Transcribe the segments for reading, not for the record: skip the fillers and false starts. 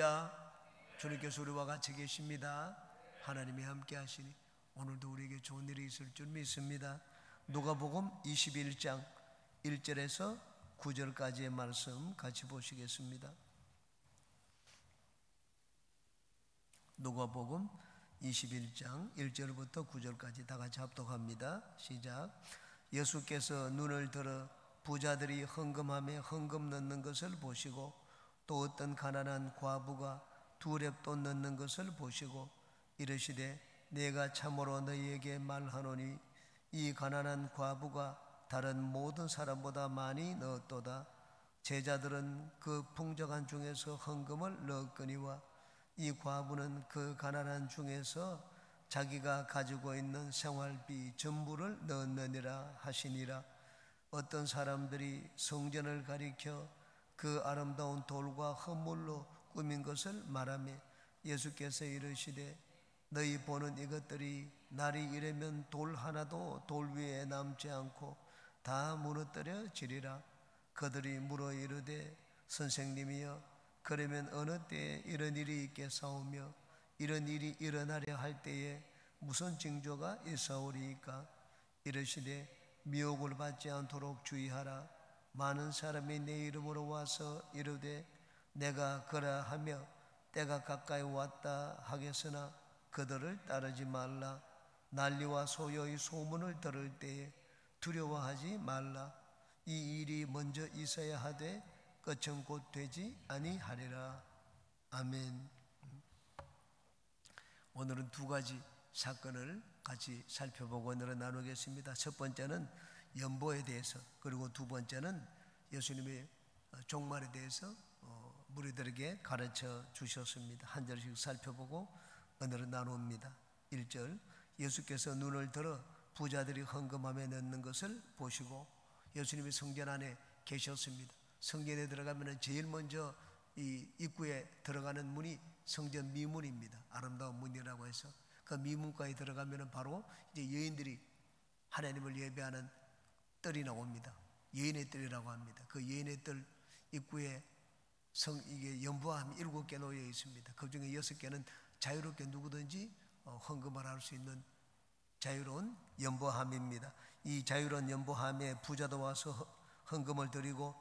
할렐루야. 주님께서 우리와 같이 계십니다. 하나님이 함께 하시니 오늘도 우리에게 좋은 일이 있을 줄 믿습니다. 누가복음 21장 1절에서 9절까지의 말씀 같이 보시겠습니다. 누가복음 21장 1절부터 9절까지 다 같이 합독합니다. 시작. 예수께서 눈을 들어 부자들이 헌금함에 헌금 넣는 것을 보시고 또 어떤 가난한 과부가 2렙돈 넣는 것을 보시고 이르시되 내가 참으로 너희에게 말하노니 이 가난한 과부가 다른 모든 사람보다 많이 넣었도다. 제자들은 그 풍족한 중에서 헌금을 넣었거니와 이 과부는 그 가난한 중에서 자기가 가지고 있는 생활비 전부를 넣었느니라 하시니라. 어떤 사람들이 성전을 가리켜 그 아름다운 돌과 헌물로 꾸민 것을 말하며 예수께서 이르시되 너희 보는 이것들이 날이 이르면 돌 하나도 돌 위에 남지 않고 다 무너뜨려지리라. 그들이 물어 이르되 선생님이여 그러면 어느 때에 이런 일이 있겠사오며 이런 일이 일어나려 할 때에 무슨 징조가 있사오리이까? 이르시되 미혹을 받지 않도록 주의하라. 많은 사람이 내 이름으로 와서 이르되 내가 그러하며 때가 가까이 왔다 하겠으나 그들을 따르지 말라. 난리와 소요의 소문을 들을 때에 두려워하지 말라. 이 일이 먼저 있어야 하되 끝은 곧 되지 아니하리라. 아멘. 오늘은 두 가지 사건을 같이 살펴보고 오늘은 나누겠습니다. 첫 번째는 연보에 대해서, 그리고 두 번째는 예수님의 종말에 대해서 무리들에게 가르쳐 주셨습니다. 한 절씩 살펴보고 오늘은 나눕니다. 1절, 예수께서 눈을 들어 부자들이 헌금함에 넣는 것을 보시고, 예수님이 성전 안에 계셨습니다. 성전에 들어가면 제일 먼저 이 입구에 들어가는 문이 성전 미문입니다. 아름다운 문이라고 해서 그 미문까지 들어가면 바로 이제 여인들이 하나님을 예배하는 뜰이 나옵니다. 여인의 뜰이라고 합니다. 그 여인의 뜰 입구에 이게 연보함이 7개 놓여 있습니다. 그 중에 6개는 자유롭게 누구든지 헌금을 할 수 있는 자유로운 연보함입니다. 이 자유로운 연보함에 부자도 와서 헌금을 드리고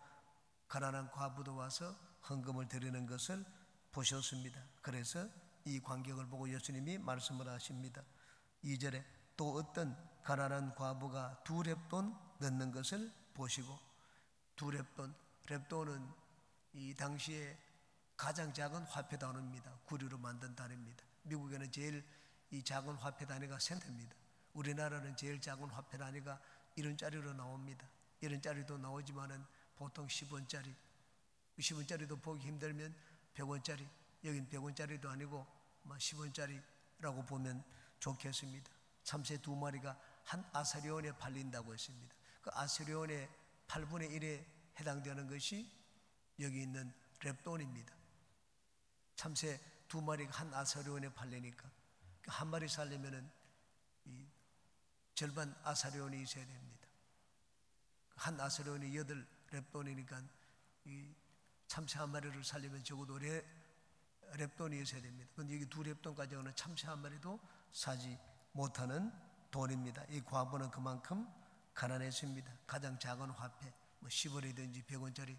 가난한 과부도 와서 헌금을 드리는 것을 보셨습니다. 그래서 이 광경을 보고 예수님이 말씀을 하십니다. 2절에 또 어떤 가난한 과부가 2렙돈 넣는 것을 보시고, 2렙돈, 렙돈은 이 당시에 가장 작은 화폐 단위입니다. 구리로 만든 단위입니다. 미국에는 제일 이 작은 화폐 단위가 센트입니다. 우리나라는 제일 작은 화폐 단위가 1원짜리로 나옵니다. 1원짜리도 나오지만은 보통 10원짜리, 10원짜리도 보기 힘들면 100원짜리, 여긴 100원짜리도 아니고 10원짜리라고 보면 좋겠습니다. 참새 2마리가 한 아사리온에 팔린다고 했습니다. 그 아사리온의 8분의 1에 해당되는 것이 여기 있는 렙돈입니다. 참새 2마리가 한 아사리온에 팔리니까 한 마리 살려면은 절반 아사리온이 있어야 됩니다. 한 아사리온이 8렙돈이니까 이 참새 한 마리를 살려면 적어도 렙돈이 있어야 됩니다. 그런데 여기 2렙돈까지 오는 참새 한 마리도 사지 못하는 돈입니다. 이 과부는 그만큼 가난했습니다. 가장 작은 화폐, 10원이든지 100원짜리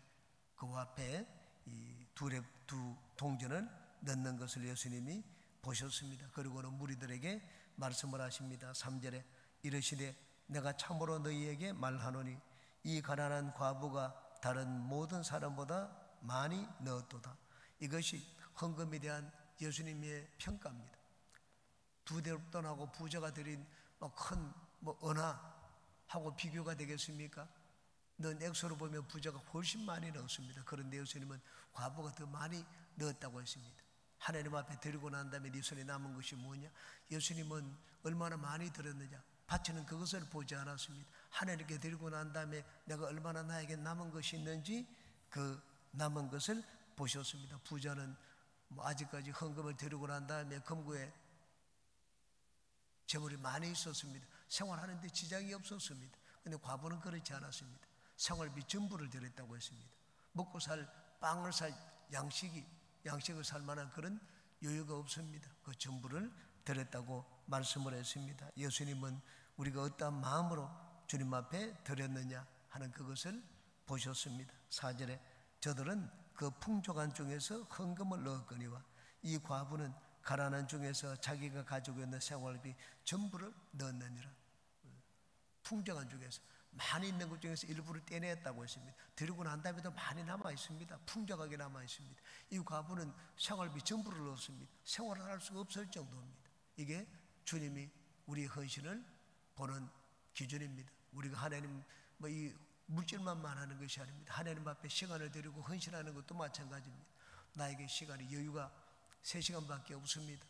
그 화폐에 이 두 동전을 넣는 것을 예수님이 보셨습니다. 그리고는 무리들에게 말씀을 하십니다. 3절에 이르시되 내가 참으로 너희에게 말하노니 이 가난한 과부가 다른 모든 사람보다 많이 넣었도다. 이것이 헌금에 대한 예수님의 평가입니다. 2렙돈하고 부자가 드린 큰 은하하고 비교가 되겠습니까? 넣은 액수로 보면 부자가 훨씬 많이 넣었습니다. 그런데 예수님은 과부가 더 많이 넣었다고 했습니다. 하나님 앞에 드리고 난 다음에 네 손에 남은 것이 뭐냐? 예수님은 얼마나 많이 드렸느냐? 바치는 그것을 보지 않았습니다. 하나님께 드리고 난 다음에 내가 얼마나 나에게 남은 것이 있는지 그 남은 것을 보셨습니다. 부자는 아직까지 헌금을 드리고 난 다음에 금고에 재물이 많이 있었습니다. 생활하는데 지장이 없었습니다. 그런데 과부는 그렇지 않았습니다. 생활비 전부를 드렸다고 했습니다. 먹고 살 빵을 살 양식이 양식을 살 만한 그런 여유가 없습니다. 그 전부를 드렸다고 말씀을 했습니다. 예수님은 우리가 어떠한 마음으로 주님 앞에 드렸느냐 하는 그것을 보셨습니다. 4절에 저들은 그 풍족한 중에서 헌금을 넣었거니와 이 과부는 가난한 중에서 자기가 가지고 있는 생활비 전부를 넣었느니라. 풍족한 중에서 많이 있는 것 중에서 일부를 떼냈다고 했습니다. 드리고 난 다음에도 많이 남아 있습니다. 풍족하게 남아 있습니다. 이 과부는 생활비 전부를 넣었습니다. 생활을 할 수가 없을 정도입니다. 이게 주님이 우리의 헌신을 보는 기준입니다. 우리가 하나님 이 물질만 말하는 것이 아닙니다. 하나님 앞에 시간을 드리고 헌신하는 것도 마찬가지입니다. 나에게 시간이 여유가 3시간밖에 없습니다.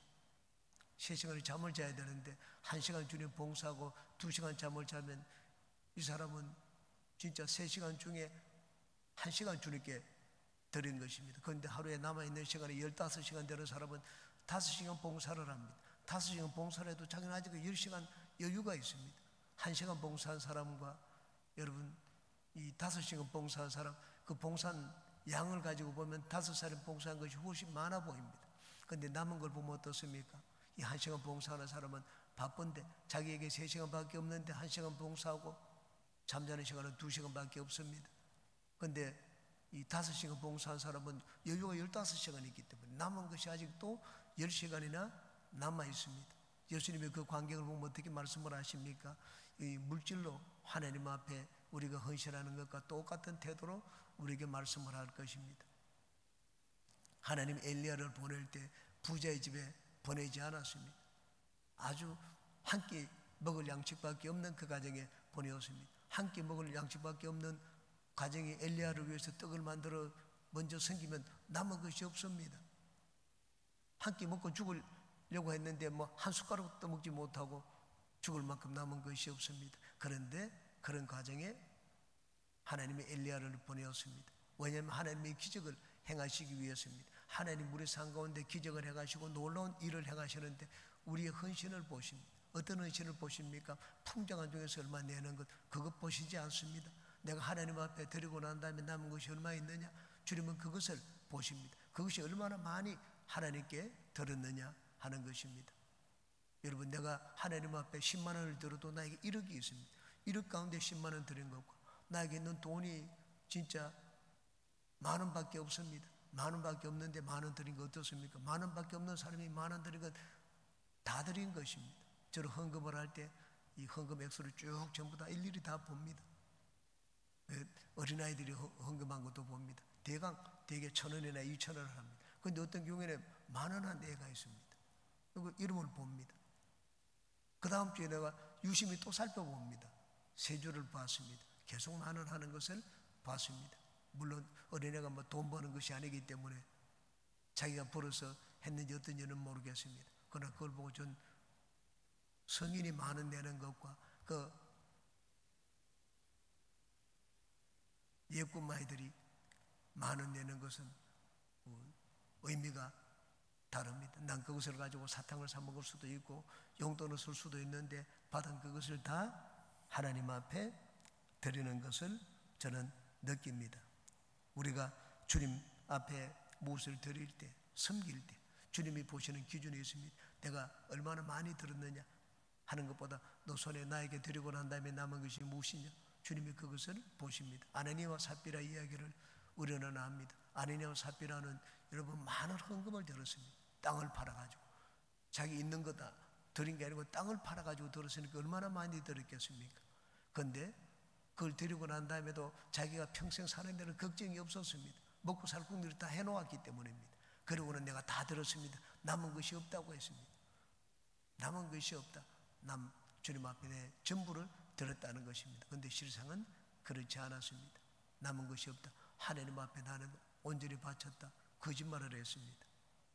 3시간을 잠을 자야 되는데 1시간 주님 봉사하고 2시간 잠을 자면 이 사람은 진짜 3시간 중에 1시간 주님께 드린 것입니다. 그런데 하루에 남아있는 시간이 15시간 되는 사람은 5시간 봉사를 합니다. 5시간 봉사를 해도 자기는 아직 10시간 여유가 있습니다. 1시간 봉사한 사람과 여러분 이 5시간 봉사한 사람, 그 봉사한 양을 가지고 보면 5사람 봉사한 것이 훨씬 많아 보입니다. 그런데 남은 걸 보면 어떻습니까? 이 1시간 봉사하는 사람은 바쁜데 자기에게 3시간밖에 없는데 1시간 봉사하고 잠자는 시간은 2시간밖에 없습니다. 그런데 이 5시간 봉사한 사람은 여유가 15시간이 있기 때문에 남은 것이 아직도 10시간이나 남아 있습니다. 예수님의 그 광경을 보면 어떻게 말씀을 하십니까? 이 물질로 하나님 앞에 우리가 헌신하는 것과 똑같은 태도로 우리에게 말씀을 할 것입니다. 하나님 엘리야를 보낼 때 부자의 집에 보내지 않았습니다. 아주 한 끼 먹을 양식밖에 없는 그 가정에 보내었습니다. 한 끼 먹을 양식밖에 없는 가정이 엘리야를 위해서 떡을 만들어 먼저 섬기면 남은 것이 없습니다. 한 끼 먹고 죽으려고 했는데 한 숟가락도 먹지 못하고 죽을 만큼 남은 것이 없습니다. 그런데 그런 가정에 하나님이 엘리야를 보내었습니다. 왜냐하면 하나님의 기적을 행하시기 위해서입니다. 하나님 우리 삶 가운데 기적을 행하시고 놀라운 일을 행하시는데 우리의 헌신을 보십니다. 어떤 헌신을 보십니까? 풍족한 중에서 얼마 내는 것, 그것 보시지 않습니다. 내가 하나님 앞에 드리고 난 다음에 남은 것이 얼마 있느냐? 주님은 그것을 보십니다. 그것이 얼마나 많이 하나님께 드렸느냐 하는 것입니다. 여러분, 내가 하나님 앞에 10만 원을 들어도 나에게 1억이 있습니다. 1억 가운데 10만 원 드린 것과 나에게 있는 돈이 진짜 만 원밖에 없습니다. 만 원밖에 없는데 만 원 드린 거 어떻습니까? 만 원밖에 없는 사람이 만 원 드린 건 다 드린 것입니다. 저는 헌금을 할 때 이 헌금 액수를 쭉 전부 다 일일이 다 봅니다. 어린아이들이 헌금한 것도 봅니다. 대개 1,000원이나 2,000원을 합니다. 그런데 어떤 경우에는 만 원 한 애가 있습니다. 그리고 이름을 봅니다. 그 다음 주에 내가 유심히 또 살펴봅니다. 세 주를 봤습니다. 계속 만 원 하는 것을 봤습니다. 물론 어린애가 돈 버는 것이 아니기 때문에 자기가 벌어서 했는지 어떤지는 모르겠습니다. 그러나 그걸 보고 전 성인이 만 원 내는 것과 그 예꿈아이들이 만 원 내는 것은 의미가 다릅니다. 난 그것을 가지고 사탕을 사 먹을 수도 있고 용돈을 쓸 수도 있는데 받은 그것을 다 하나님 앞에 드리는 것을 저는 느낍니다. 우리가 주님 앞에 무엇을 드릴 때, 섬길 때 주님이 보시는 기준이 있습니다. 내가 얼마나 많이 들었느냐 하는 것보다 너 손에 나에게 드리고 난 다음에 남은 것이 무엇이냐, 주님이 그것을 보십니다. 아나니아와 삽비라 이야기를 우리는 압니다. 아나니아와 삽비라는 여러분 많은 헌금을 들었습니다. 땅을 팔아가지고 자기 있는 거 다 드린 게 아니고 땅을 팔아가지고 들었으니까 얼마나 많이 들었겠습니까? 그런데 그걸 드리고 난 다음에도 자기가 평생 사는 데는 걱정이 없었습니다. 먹고 살 궁리를 다 해놓았기 때문입니다. 그러고는 내가 다 들었습니다. 남은 것이 없다고 했습니다. 남은 것이 없다. 주님 앞에 내 전부를 들었다는 것입니다. 그런데 실상은 그렇지 않았습니다. 남은 것이 없다. 하나님 앞에 나는 온전히 바쳤다. 거짓말을 했습니다.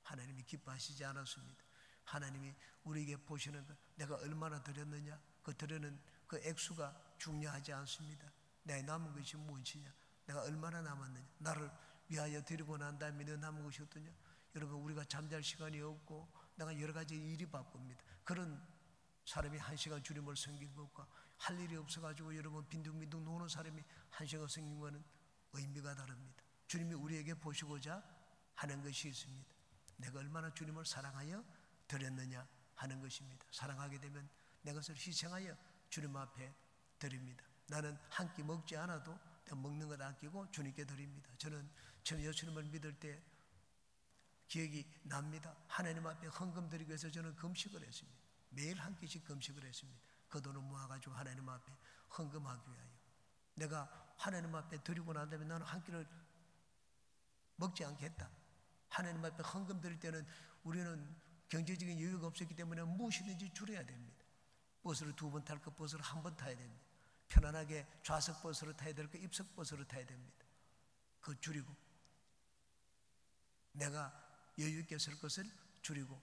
하나님이 기뻐하시지 않았습니다. 하나님이 우리에게 보시는 것, 내가 얼마나 드렸느냐, 그 드리는 그 액수가 중요하지 않습니다. 내 남은 것이 무엇이냐, 내가 얼마나 남았느냐, 나를 위하여 드리고 난 다음에 내 남은 것이 어떠냐. 여러분, 우리가 잠잘 시간이 없고 내가 여러 가지 일이 바쁩니다. 그런 사람이 1시간 주님을 섬긴 것과 할 일이 없어가지고 여러분 빈둥빈둥 노는 사람이 1시간 섬긴 것은 의미가 다릅니다. 주님이 우리에게 보시고자 하는 것이 있습니다. 내가 얼마나 주님을 사랑하여 드렸느냐 하는 것입니다. 사랑하게 되면 내 것을 희생하여 주님 앞에 드립니다. 나는 한 끼 먹지 않아도 먹는 것 아끼고 주님께 드립니다. 저는 처음 예수님을 믿을 때 기억이 납니다. 하나님 앞에 헌금 드리기 위해서 저는 금식을 했습니다. 매일 한 끼씩 금식을 했습니다. 그 돈을 모아가지고 하나님 앞에 헌금하기 위하여. 내가 하나님 앞에 드리고 난 다음에 나는 한 끼를 먹지 않겠다. 하나님 앞에 헌금 드릴 때는 우리는 경제적인 여유가 없었기 때문에 무엇이든지 줄여야 됩니다. 버스를 2번 탈 거 버스를 1번 타야 됩니다. 편안하게 좌석 버스를 타야 될 거 입석 버스를 타야 됩니다. 그거 줄이고 내가 여유 있게 쓸 것을 줄이고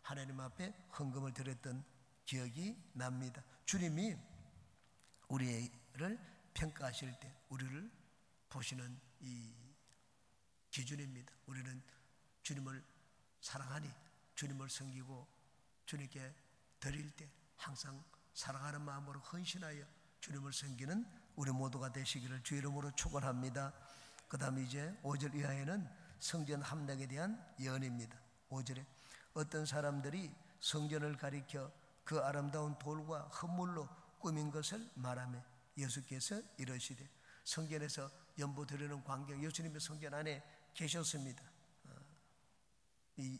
하나님 앞에 헌금을 드렸던 기억이 납니다. 주님이 우리를 평가하실 때 우리를 보시는 이 기준입니다. 우리는 주님을 사랑하니 주님을 섬기고 주님께 드릴 때 항상 사랑하는 마음으로 헌신하여 주님을 섬기는 우리 모두가 되시기를 주 이름으로 축원합니다. 그 다음에 이제 5절 이하에는 성전 함락에 대한 예언입니다. 5절에 어떤 사람들이 성전을 가리켜 그 아름다운 돌과 흙물로 꾸민 것을 말하며 예수께서 이러시되 성전에서 연보 드리는 광경, 예수님의 성전 안에 계셨습니다. 이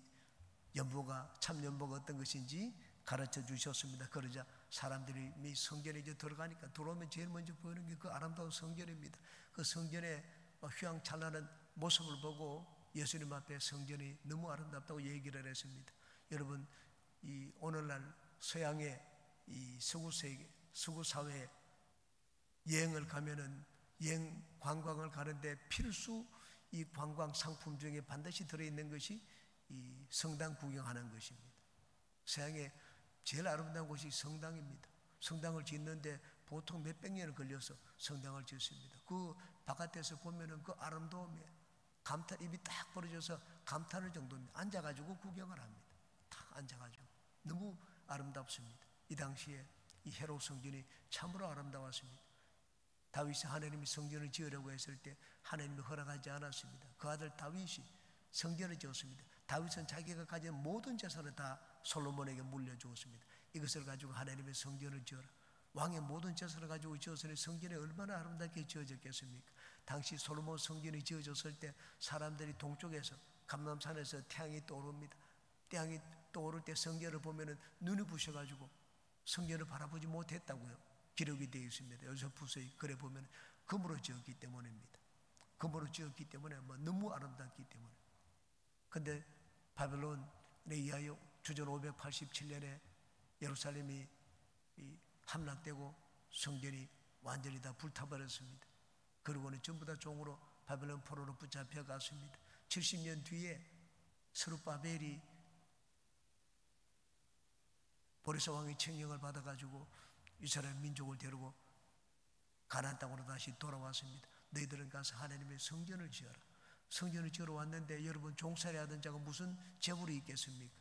연보가 참 연보가 어떤 것인지 가르쳐 주셨습니다. 그러자 사람들이 이 성전에 이제 들어가니까 들어오면 제일 먼저 보이는 게 그 아름다운 성전입니다. 그 성전의 휘황찬란한 모습을 보고 예수님 앞에 성전이 너무 아름답다고 얘기를 했습니다. 여러분, 이 오늘날 서양의 이 서구 세계, 서구 사회에 여행을 가면은 여행 관광을 가는데 필수 이 관광 상품 중에 반드시 들어있는 것이 이 성당 구경하는 것입니다. 서양의 제일 아름다운 곳이 성당입니다. 성당을 짓는데 보통 몇백 년을 걸려서 성당을 짓습니다. 그 바깥에서 보면은 그 아름다움에 감탄, 입이 딱 벌어져서 감탄할 정도입니다. 앉아가지고 구경을 합니다. 딱 앉아가지고 너무 아름답습니다. 이 당시에 이 헤롯 성전이 참으로 아름다웠습니다. 다윗이 하나님이 성전을 지으려고 했을 때 하나님이 허락하지 않았습니다. 그 아들 다윗이 성전을 지었습니다. 다윗은 자기가 가진 모든 재산을 다 솔로몬에게 물려주었습니다. 이것을 가지고 하나님의 성전을 지어라. 왕의 모든 재산을 가지고 지었으니 성전이 얼마나 아름답게 지어졌겠습니까? 당시 솔로몬 성전이 지어졌을 때 사람들이 동쪽에서 감람산에서 태양이 떠오릅니다. 태양이 떠오를 때 성전을 보면은 눈이 부셔가지고 성전을 바라보지 못했다고요. 기록이 되어 있습니다. 요세푸스의 글에 보면 금으로 지었기 때문입니다. 금으로 지었기 때문에 너무 아름답기 때문에. 근데 바벨론에 의하여 주전 587년에 예루살렘이 함락되고 성전이 완전히 다 불타버렸습니다. 그러고는 전부 다 종으로 바벨론 포로로 붙잡혀 갔습니다. 70년 뒤에 스룹바벨이 보리스 왕의 책령을 받아가지고 이스라엘 민족을 데리고 가나안 땅으로 다시 돌아왔습니다. 너희들은 가서 하나님의 성전을 지어라. 성전을 지으러 왔는데 여러분, 종살이 하던 자가 무슨 재물이 있겠습니까?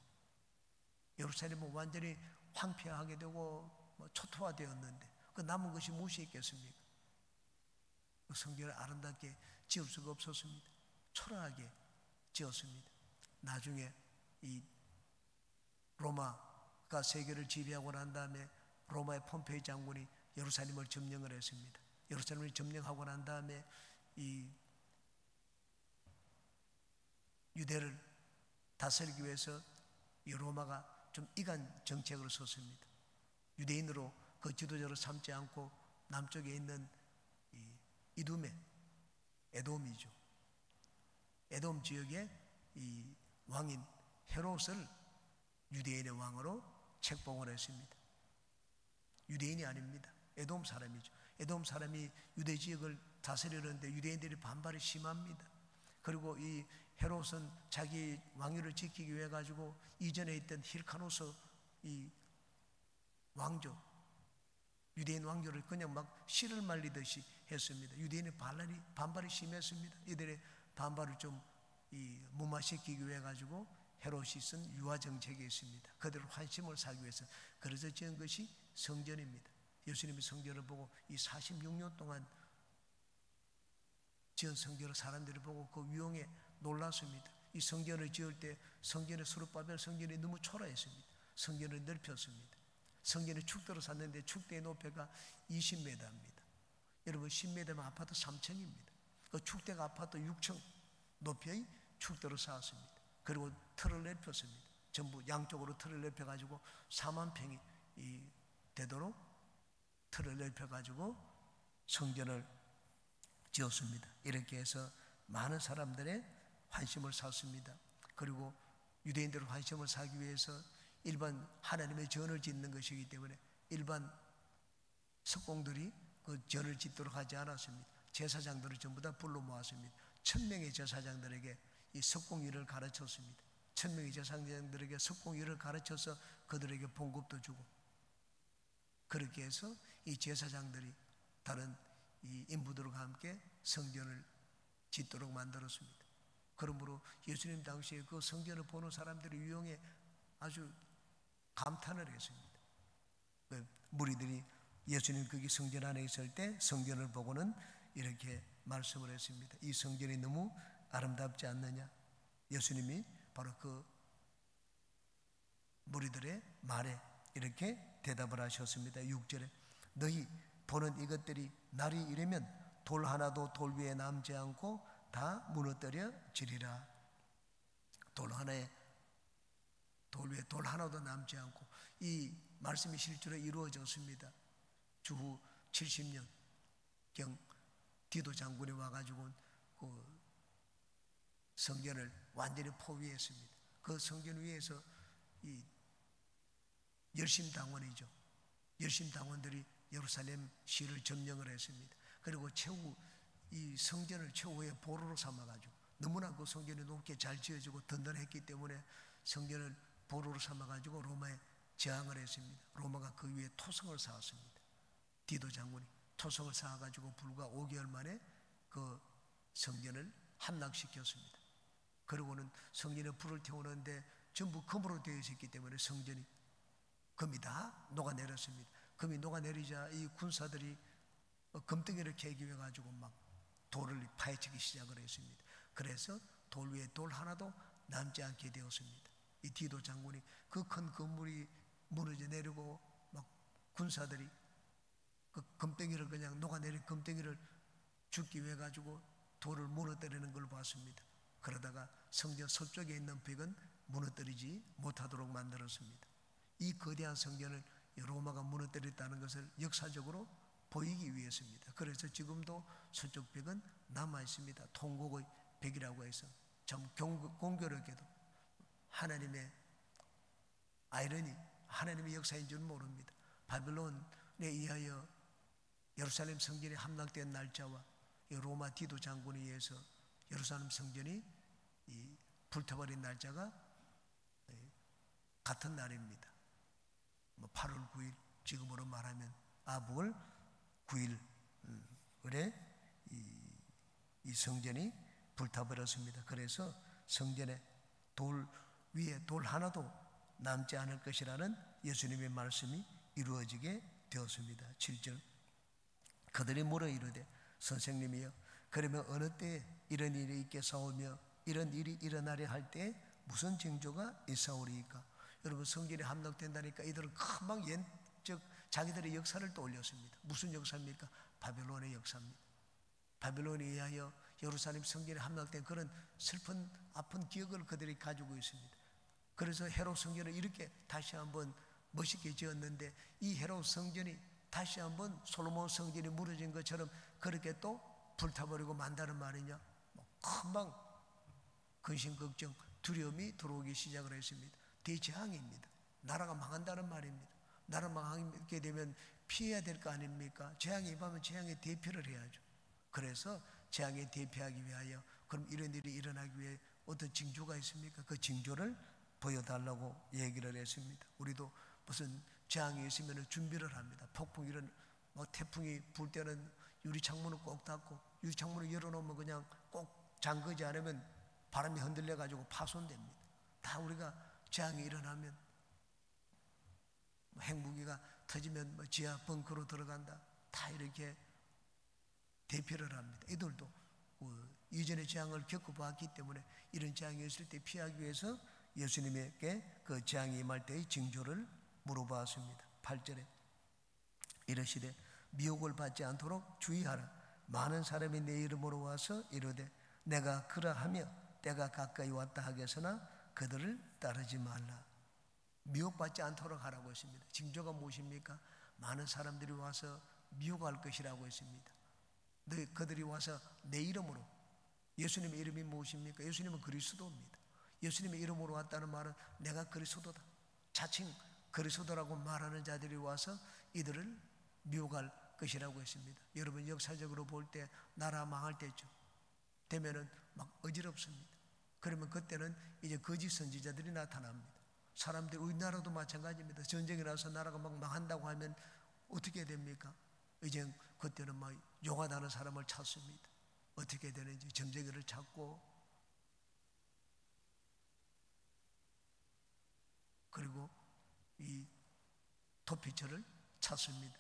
예루살렘은 완전히 황폐하게 되고 초토화되었는데 그 남은 것이 무엇이 있겠습니까? 그 성전을 아름답게 지을 수가 없었습니다. 초라하게 지었습니다. 나중에 이 로마가 세계를 지배하고 난 다음에 로마의 폼페이 장군이 예루살렘을 점령을 했습니다. 예루살렘을 점령하고 난 다음에 이 유대를 다스리기 위해서 이 로마가 좀 이간 정책으로 섰습니다. 유대인으로 그 지도자를 삼지 않고 남쪽에 있는 이 이두메, 에돔이죠. 에돔 지역의 이 왕인 헤롯을 유대인의 왕으로 책봉을 했습니다. 유대인이 아닙니다. 에돔 사람이죠. 에돔 사람이 유대 지역을 다스리는데 유대인들이 반발이 심합니다. 그리고 이 헤롯은 자기 왕위를 지키기 위해 가지고 이전에 있던 힐카노스 이 왕조, 유대인 왕조를 그냥 막 씨를 말리듯이 했습니다. 유대인의 반발이 심했습니다. 이들의 반발을 좀 무마시키기 위해 가지고 헤롯이 쓴 유화 정책이 있습니다. 그들을 환심을 사기 위해서. 그래서 지은 것이 성전입니다. 예수님이 성전을 보고 이 46년 동안 지은 성전을 사람들이 보고 그 위용에 놀랐습니다. 이 성전을 지을 때 성전의 수룹바벨 성전이 너무 초라했습니다. 성전을 넓혔습니다. 성전의 축대로 샀는데 축대의 높이가 20m입니다. 여러분 10m면 아파트 3층입니다. 그 축대가 아파트 6층 높이의 축대로 쌓았습니다. 그리고 틀을 넓혔습니다. 전부 양쪽으로 틀을 넓혀가지고 4만 평이 되도록 틀을 넓혀가지고 성전을 지었습니다. 이렇게 해서 많은 사람들의 관심을 샀습니다. 그리고 유대인들의 관심을 사기 위해서 일반 하나님의 전을 짓는 것이기 때문에 일반 석공들이 그 전을 짓도록 하지 않았습니다. 제사장들을 전부 다 불러 모았습니다. 1000명의 제사장들에게 이 석공일을 가르쳤습니다. 1000명의 제사장들에게 석공일을 가르쳐서 그들에게 봉급도 주고, 그렇게 해서 이 제사장들이 다른 이 인부들과 함께 성전을 짓도록 만들었습니다. 그러므로 예수님 당시에 그 성전을 보는 사람들이 유용해 아주 감탄을 했습니다. 무리들이 예수님 거기 성전 안에 있을 때 성전을 보고는 이렇게 말씀을 했습니다. 이 성전이 너무 아름답지 않느냐? 예수님이 바로 그 무리들의 말에 이렇게 대답을 하셨습니다. 6절에 너희 보는 이것들이 날이 이르면 돌 하나도 돌 위에 남지 않고 다 무너뜨려지리라. 돌 위에 돌 하나도 남지 않고, 이 말씀이 실제로 이루어졌습니다. 주후 70년경 디도 장군이 와가지고 그 성전을 완전히 포위했습니다. 그 성전 위에서 이 열심당원이죠. 열심당원들이 예루살렘 시를 점령을 했습니다. 그리고 최후 이 성전을 최후의 보루로 삼아가지고, 너무나 그 성전이 높게 잘 지어지고 든든했기 때문에 성전을 보루로 삼아가지고 로마에 저항을 했습니다. 로마가 그 위에 토성을 쌓았습니다. 디도 장군이 토성을 쌓아가지고 불과 5개월 만에 그 성전을 함락시켰습니다. 그리고는 성전에 불을 태우는데 전부 금으로 되어 있었기 때문에 성전이 금이 다 녹아내렸습니다. 금이 녹아내리자 이 군사들이 금덩이를 캐기 위해 가지고 막 돌을 파헤치기 시작을 했습니다. 그래서 돌 위에 돌 하나도 남지 않게 되었습니다. 이 디도 장군이 그 큰 건물이 무너져 내리고 막 군사들이 그 금덩이를 그냥 녹아내린 금덩이를 죽기 위해 가지고 돌을 무너뜨리는 걸 봤습니다. 그러다가 성전 서쪽에 있는 벽은 무너뜨리지 못하도록 만들었습니다. 이 거대한 성전을 로마가 무너뜨렸다는 것을 역사적으로 보이기 위해서입니다. 그래서 지금도 서쪽 벽은 남아 있습니다. 통곡의 벽이라고 해서 참 공교롭게도 하나님의 아이러니, 하나님의 역사인 줄 모릅니다. 바벨론에 의하여 예루살렘 성전이 함락된 날짜와 로마 디도 장군에 의해서 예루살렘 성전이 불타버린 날짜가 같은 날입니다. 8월 9일, 지금으로 말하면 아북을 9일 그래 이 성전이 불타버렸습니다. 그래서 성전에 돌 위에 돌 하나도 남지 않을 것이라는 예수님의 말씀이 이루어지게 되었습니다. 7절 그들이 물어 이르되 선생님이여 그러면 어느 때에 이런 일이 있겠사오며 이런 일이 일어나려 할 때에 무슨 징조가 있사오리이까? 여러분 성전이 함락된다니까 이들은 금방 옛적 자기들의 역사를 떠올렸습니다. 무슨 역사입니까? 바벨론의 역사입니다. 바벨론에 의하여 예루살렘 성전이 함락된 그런 슬픈 아픈 기억을 그들이 가지고 있습니다. 그래서 헤롯 성전을 이렇게 다시 한번 멋있게 지었는데 이 헤롯 성전이 다시 한번 솔로몬 성전이 무너진 것처럼 그렇게 또 불타버리고 만다는 말이냐? 금방 근심 걱정 두려움이 들어오기 시작을 했습니다. 대재앙입니다. 나라가 망한다는 말입니다. 나라 망하게 되면 피해야 될 거 아닙니까? 재앙이 임하면 재앙에 대피를 해야죠. 그래서 재앙에 대피하기 위하여 그럼 이런 일이 일어나기 위해 어떤 징조가 있습니까? 그 징조를 보여달라고 얘기를 했습니다. 우리도 무슨 재앙이 있으면 준비를 합니다. 폭풍 이런 태풍이 불 때는 유리 창문을 꼭 닫고 유리 창문을 열어놓으면 그냥 꼭 잠그지 않으면 바람이 흔들려 가지고 파손됩니다. 다 우리가 재앙이 일어나면 핵무기가 터지면 지하 벙커로 들어간다. 다 이렇게 대피를 합니다. 이들도 이전의 재앙을 겪어봤기 때문에 이런 재앙이 있을 때 피하기 위해서 예수님에게 그 재앙이 임할 때의 징조를 물어봤습니다. 8절에 이르시되 미혹을 받지 않도록 주의하라. 많은 사람이 내 이름으로 와서 이르되 내가 그러하며 때가 가까이 왔다 하겠으나 그들을 따르지 말라. 미혹받지 않도록 하라고 했습니다. 징조가 무엇입니까? 많은 사람들이 와서 미혹할 것이라고 했습니다. 그들이 와서 내 이름으로, 예수님의 이름이 무엇입니까? 예수님은 그리스도입니다. 예수님의 이름으로 왔다는 말은 내가 그리스도다, 자칭 그리스도라고 말하는 자들이 와서 이들을 미혹할 것이라고 했습니다. 여러분, 역사적으로 볼 때 나라 망할 때죠. 되면은 막 어지럽습니다. 그러면 그때는 이제 거짓 선지자들이 나타납니다. 사람들, 우리나라도 마찬가지입니다. 전쟁이 나서 나라가 막 망한다고 하면 어떻게 됩니까? 이제 그때는 막 용하다는 사람을 찾습니다. 어떻게 되는지 정쟁이를 찾고, 그리고 이 도피처를 찾습니다.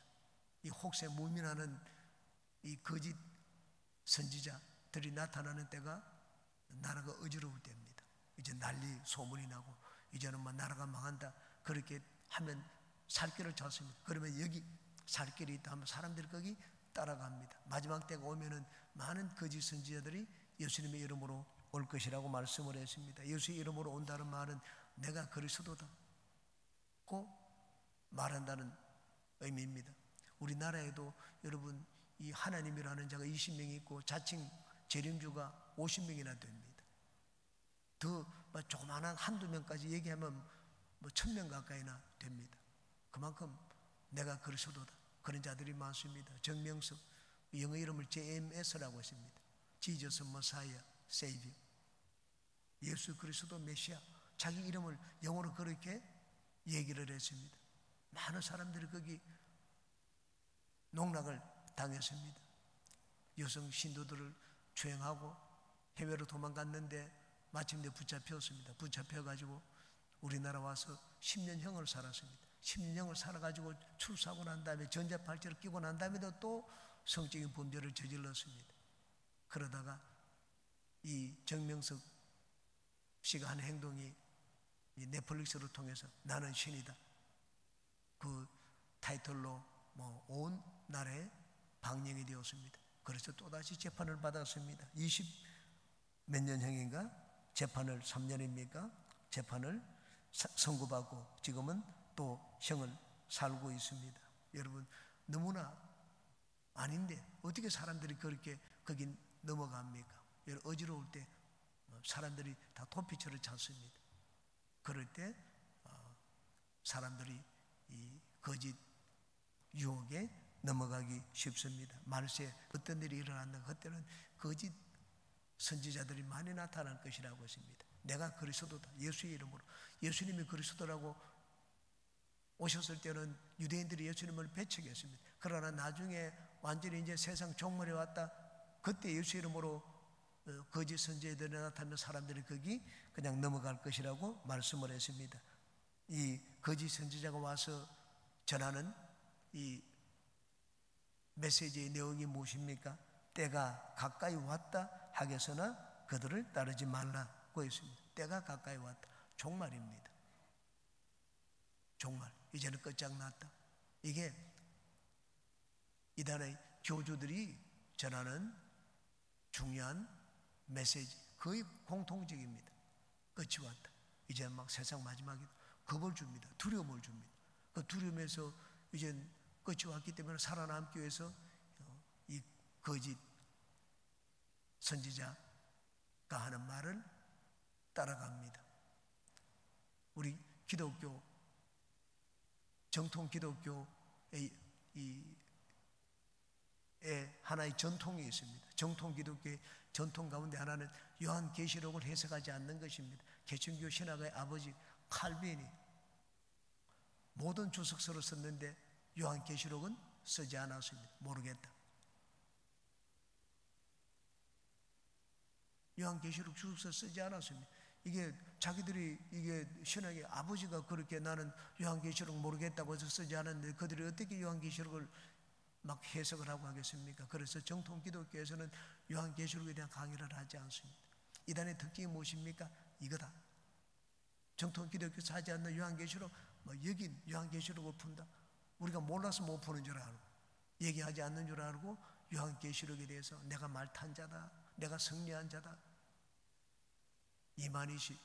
이 혹세 무민하는 이 거짓 선지자들이 나타나는 때가 나라가 어지러울 때입니다. 이제 난리 소문이 나고 이제는 막 나라가 망한다, 그렇게 하면 살 길을 찾습니다. 그러면 여기 살 길이 있다 하면 사람들이 거기 따라갑니다. 마지막 때가 오면은 많은 거짓 선지자들이 예수님의 이름으로 올 것이라고 말씀을 했습니다. 예수의 이름으로 온다는 말은 내가 그리스도다 고 말한다는 의미입니다. 우리나라에도 여러분, 이 하나님이라는 자가 20명이 있고 자칭 재림주가 50명이나 됩니다. 더 조그마한 한두 명까지 얘기하면 1000명 가까이나 됩니다. 그만큼 내가 그리스도다, 그런 자들이 많습니다. 정명석, 영어 이름을 JMS라고 했습니다. Jesus Messiah Savior, 예수 그리스도 메시아, 자기 이름을 영어로 그렇게 얘기를 했습니다. 많은 사람들이 거기 농락을 당했습니다. 여성 신도들을 추행하고 해외로 도망갔는데 마침내 붙잡혔습니다. 붙잡혀가지고 우리나라 와서 10년형을 살았습니다. 10년형을 살아가지고 출소하고 난 다음에 전자팔찌를 끼고 난 다음에도 또 성적인 범죄를 저질렀습니다. 그러다가 이 정명석 씨가 한 행동이 이 넷플릭스를 통해서 나는 신이다, 그 타이틀로 온 나라에 방영이 되었습니다. 그래서 또다시 재판을 받았습니다. 20 몇 년형인가? 재판을 3년입니까? 재판을 선고받고 지금은 또 형을 살고 있습니다. 여러분, 너무나 아닌데 어떻게 사람들이 그렇게 거기 넘어갑니까? 어지러울 때 사람들이 다 도피처를 찾습니다. 그럴 때 사람들이 이 거짓 유혹에 넘어가기 쉽습니다. 말세 어떤 일이 일어났는가? 그때는 거짓 선지자들이 많이 나타날 것이라고 했습니다. 내가 그리스도다, 예수의 이름으로. 예수님이 그리스도라고 오셨을 때는 유대인들이 예수님을 배척했습니다. 그러나 나중에 완전히 이제 세상 종말에 왔다, 그때 예수 이름으로 거짓 선지자들이 나타나면 사람들이 거기 그냥 넘어갈 것이라고 말씀을 했습니다. 이 거짓 선지자가 와서 전하는 이 메시지의 내용이 무엇입니까? 때가 가까이 왔다 하겠으나 그들을 따르지 말라고 했습니다. 때가 가까이 왔다, 종말입니다. 종말, 이제는 끝장났다. 이게 이단의 교주들이 전하는 중요한 메시지, 거의 공통적입니다. 끝이 왔다, 이제 막 세상 마지막이다. 겁을 줍니다. 두려움을 줍니다. 그 두려움에서 이제 끝이 왔기 때문에 살아남기 위해서 이 거짓 선지자가 하는 말을 따라갑니다. 우리 기독교, 정통 기독교의 하나의 전통이 있습니다. 정통 기독교의 전통 가운데 하나는 요한계시록을 해석하지 않는 것입니다. 개신교 신학의 아버지 칼빈이 모든 주석서를 썼는데 요한계시록은 쓰지 않았습니다. 모르겠다. 요한계시록 주석서 쓰지 않았습니다. 이게 자기들이, 이게 신학의 아버지가 그렇게 나는 요한계시록 모르겠다고 해서 쓰지 않았는데 그들이 어떻게 요한계시록을 막 해석을 하고 하겠습니까? 그래서 정통 기독교에서는 요한계시록에 대한 강의를 하지 않습니다. 이단의 특징이 무엇입니까? 이거다. 정통 기독교에서 하지 않는 요한계시록, 여긴 요한계시록을 푼다. 우리가 몰라서 못 푸는 줄 알고, 얘기하지 않는 줄 알고 요한계시록에 대해서 내가 말탄 자다, 내가 승리한 자다, 이만희식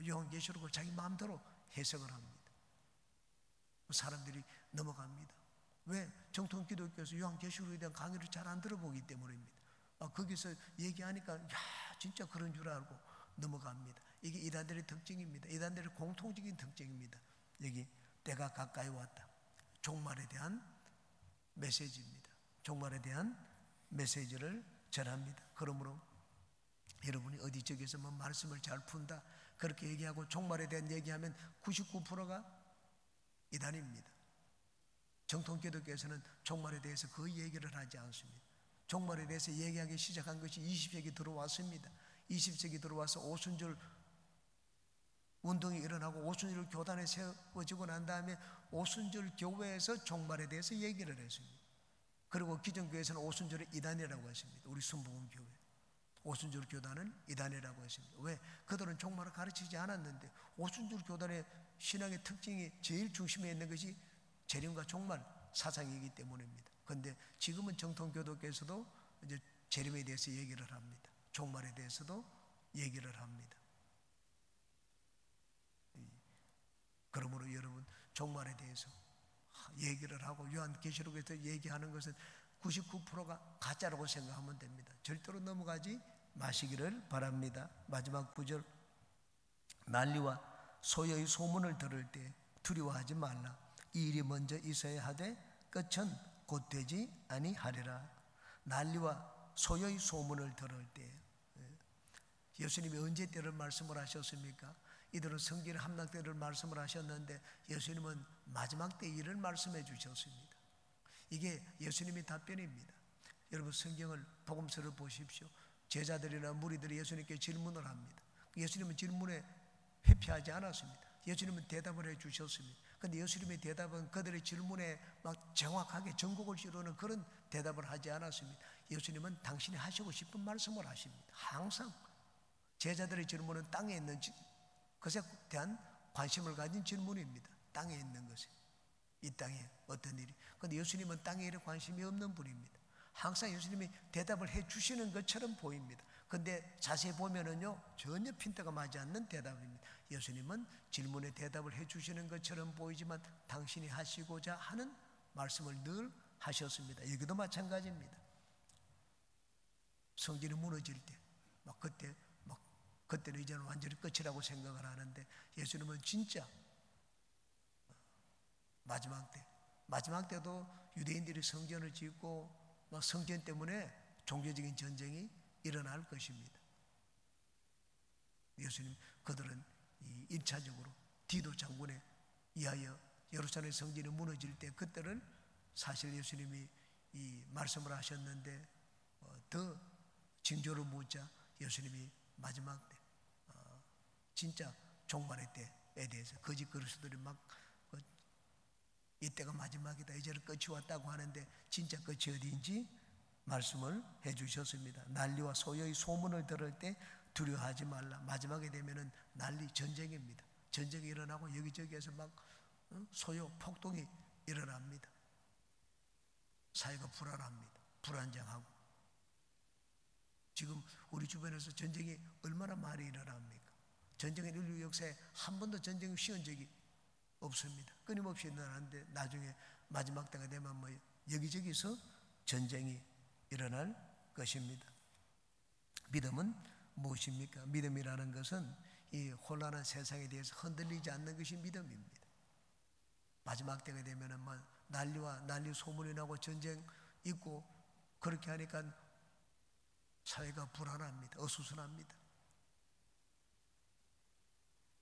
요한계시록을 자기 마음대로 해석을 합니다. 사람들이 넘어갑니다. 왜? 정통 기독교에서 요한계시록에 대한 강의를 잘 안 들어보기 때문입니다. 거기서 얘기하니까 야 진짜 그런 줄 알고 넘어갑니다. 이게 이단들의 특징입니다. 이단들의 공통적인 특징입니다. 여기 때가 가까이 왔다. 종말에 대한 메시지입니다. 종말에 대한 메시지를 전합니다. 그러므로 여러분이 어디 저기서 뭐 말씀을 잘 푼다 그렇게 얘기하고 종말에 대한 얘기하면 99%가 이단입니다. 정통 기독교에서는 종말에 대해서 거의 얘기를 하지 않습니다. 종말에 대해서 얘기하기 시작한 것이 20세기 들어왔습니다. 20세기 들어와서 오순절 운동이 일어나고 오순절 교단에 세워지고 난 다음에 오순절 교회에서 종말에 대해서 얘기를 했습니다. 그리고 기존 교회에서는 오순절을 이단이라고 했습니다. 우리 순복음 교회 오순절 교단은 이단이라고 했습니다. 왜? 그들은 종말을 가르치지 않았는데 오순절 교단의 신앙의 특징이 제일 중심에 있는 것이 재림과 종말 사상이기 때문입니다. 그런데 지금은 정통 교독교에서도 이제 재림에 대해서 얘기를 합니다. 종말에 대해서도 얘기를 합니다. 그러므로 여러분 종말에 대해서 얘기를 하고 요한계시록에서 얘기하는 것은 99%가 가짜라고 생각하면 됩니다. 절대로 넘어가지 마시기를 바랍니다. 마지막 9절 난리와 소여의 소문을 들을 때 두려워하지 말라. 이 일이 먼저 있어야 하되 끝은 곧 되지 아니하리라. 난리와 소여의 소문을 들을 때 예수님이 언제 때를 말씀을 하셨습니까? 이들은 성경의 함락 때를 말씀을 하셨는데 예수님은 마지막 때 일을 말씀해 주셨습니다. 이게 예수님의 답변입니다. 여러분 성경을 복음서를 보십시오. 제자들이나 무리들이 예수님께 질문을 합니다. 예수님은 질문에 회피하지 않았습니다. 예수님은 대답을 해 주셨습니다. 그런데 예수님의 대답은 그들의 질문에 막 정확하게 전곡을 씌우는 그런 대답을 하지 않았습니다. 예수님은 당신이 하시고 싶은 말씀을 하십니다. 항상 제자들의 질문은 땅에 있는 것에 대한 관심을 가진 질문입니다. 땅에 있는 것에, 이 땅에 어떤 일이. 그런데 예수님은 땅에 일에 관심이 없는 분입니다. 항상 예수님이 대답을 해 주시는 것처럼 보입니다. 그런데 자세히 보면은요 전혀 핀트가 맞지 않는 대답입니다. 예수님은 질문에 대답을 해 주시는 것처럼 보이지만 당신이 하시고자 하는 말씀을 늘 하셨습니다. 여기도 마찬가지입니다. 성전이 무너질 때 그때는 이제는 완전히 끝이라고 생각을 하는데 예수님은 진짜 마지막 때도 유대인들이 성전을 짓고 성전 때문에 종교적인 전쟁이 일어날 것입니다. 예수님 그들은 1차적으로 디도 장군에 의하여 예루살렘 성전이 무너질 때 그때를 사실 예수님이 이 말씀을 하셨는데 더 징조를 묻자 예수님이 마지막 때 진짜 종말의 때에 대해서 거짓 그리스도들이 막 이때가 마지막이다 이제는 끝이 왔다고 하는데 진짜 끝이 어디인지 말씀을 해 주셨습니다. 난리와 소여의 소문을 들을 때 두려워하지 말라. 마지막에 되면은 난리 전쟁입니다. 전쟁이 일어나고 여기저기에서 막 소요 폭동이 일어납니다. 사회가 불안합니다. 불안정하고 지금 우리 주변에서 전쟁이 얼마나 많이 일어납니까? 전쟁은 인류 역사에 한 번도 전쟁이 쉬운 적이 없습니다. 끊임없이 일어나는데 나중에 마지막 때가 되면 여기저기서 전쟁이 일어날 것입니다. 믿음은 무엇입니까? 믿음이라는 것은 이 혼란한 세상에 대해서 흔들리지 않는 것이 믿음입니다. 마지막 때가 되면 난리와 난리 소문이 나고 전쟁 있고 그렇게 하니까 사회가 불안합니다. 어수선합니다.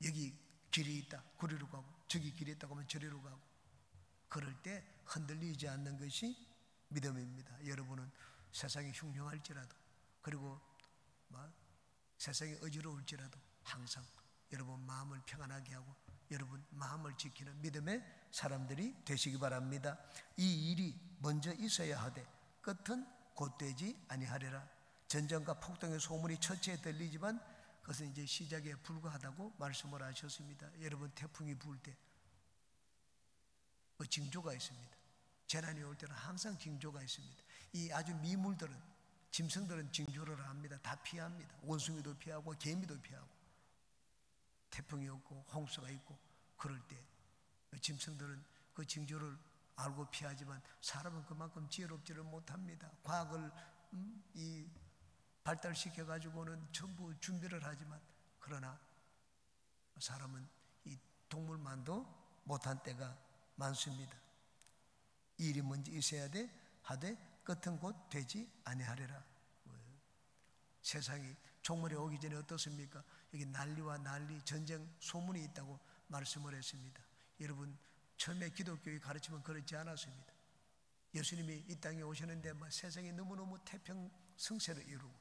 여기 길이 있다 그리로 가고 저기 길이 있다고 하면 저리로 가고 그럴 때 흔들리지 않는 것이 믿음입니다. 여러분은 세상이 흉흉할지라도 그리고 세상이 어지러울지라도 항상 여러분 마음을 평안하게 하고 여러분 마음을 지키는 믿음의 사람들이 되시기 바랍니다. 이 일이 먼저 있어야 하되 끝은 곧되지 아니하리라. 전쟁과 폭동의 소문이 첫째에 들리지만 그것은 이제 시작에 불과하다고 말씀을 하셨습니다. 여러분, 태풍이 불 때 그 징조가 있습니다. 재난이 올 때는 항상 징조가 있습니다. 이 아주 미물들은, 짐승들은 징조를 합니다. 다 피합니다. 원숭이도 피하고 개미도 피하고. 태풍이 오고 홍수가 있고 그럴 때 짐승들은 그 징조를 알고 피하지만 사람은 그만큼 지혜롭지를 못합니다. 과학을 발달시켜 가지고는 전부 준비를 하지만, 그러나 사람은 이 동물만도 못한 때가 많습니다. 이 일이 먼저 있어야 돼 하되 끝은 곧 되지 아니하리라. 세상이 종말이 오기 전에 어떻습니까? 여기 난리와 난리, 전쟁 소문이 있다고 말씀을 했습니다. 여러분, 처음에 기독교의 가르침은 그렇지 않았습니다. 예수님이 이 땅에 오셨는데 세상이 너무너무 태평성세를 이루고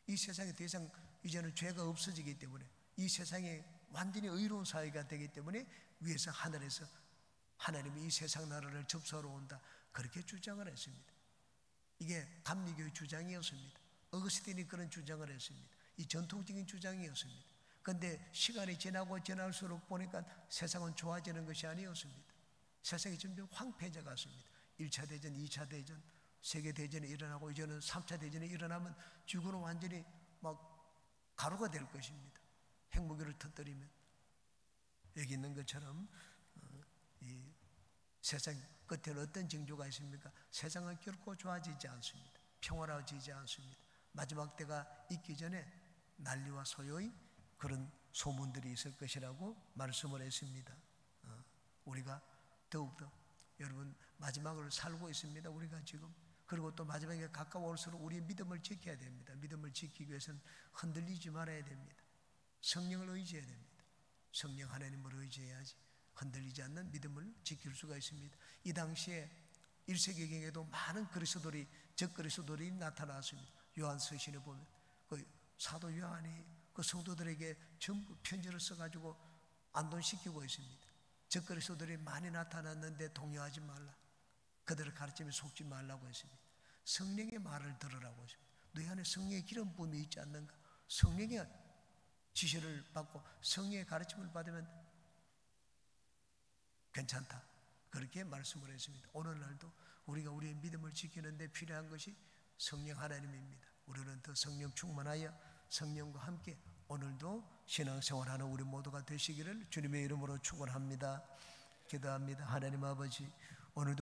이 세상에 더 이상 이제는 죄가 없어지기 때문에 이 세상에 완전히 의로운 사회가 되기 때문에 위에서 하늘에서 하나님이 이 세상 나라를 접수하러 온다, 그렇게 주장을 했습니다. 이게 감리교의 주장이었습니다. 어거스틴이 그런 주장을 했습니다. 이 전통적인 주장이었습니다. 그런데 시간이 지나고 지날수록 보니까 세상은 좋아지는 것이 아니었습니다. 세상이 점점 황폐해져 갔습니다. 1차 대전, 2차 대전, 세계대전이 일어나고 이제는 3차 대전이 일어나면 지구는 완전히 막 가루가 될 것입니다. 핵무기를 터뜨리면. 여기 있는 것처럼 이 세상 끝에는 어떤 징조가 있습니까? 세상은 결코 좋아지지 않습니다. 평화로워지지 않습니다. 마지막 때가 있기 전에 난리와 소요의 그런 소문들이 있을 것이라고 말씀을 했습니다. 우리가 더욱더 여러분 마지막을 살고 있습니다. 우리가 지금. 그리고 또 마지막에 가까워올수록 우리의 믿음을 지켜야 됩니다. 믿음을 지키기 위해서는 흔들리지 말아야 됩니다. 성령을 의지해야 됩니다. 성령 하나님을 의지해야지 흔들리지 않는 믿음을 지킬 수가 있습니다. 이 당시에 1세기경에도 많은 그리스도들이, 적그리스도들이 나타났습니다. 요한서신에 보면 그 사도 요한이 그 성도들에게 전부 편지를 써가지고 안돈시키고 있습니다. 적그리스도들이 많이 나타났는데 동요하지 말라, 그들을 가르치며 속지 말라고 했습니다. 성령의 말을 들으라고 했습니다. 너희 안에 성령의 기름 부음이 있지 않는가? 성령의 지시를 받고 성령의 가르침을 받으면 괜찮다, 그렇게 말씀을 했습니다. 오늘날도 우리가 우리의 믿음을 지키는 데 필요한 것이 성령 하나님입니다. 우리는 더 성령 충만하여 성령과 함께 오늘도 신앙생활하는 우리 모두가 되시기를 주님의 이름으로 축원합니다. 기도합니다. 하나님 아버지, 오늘도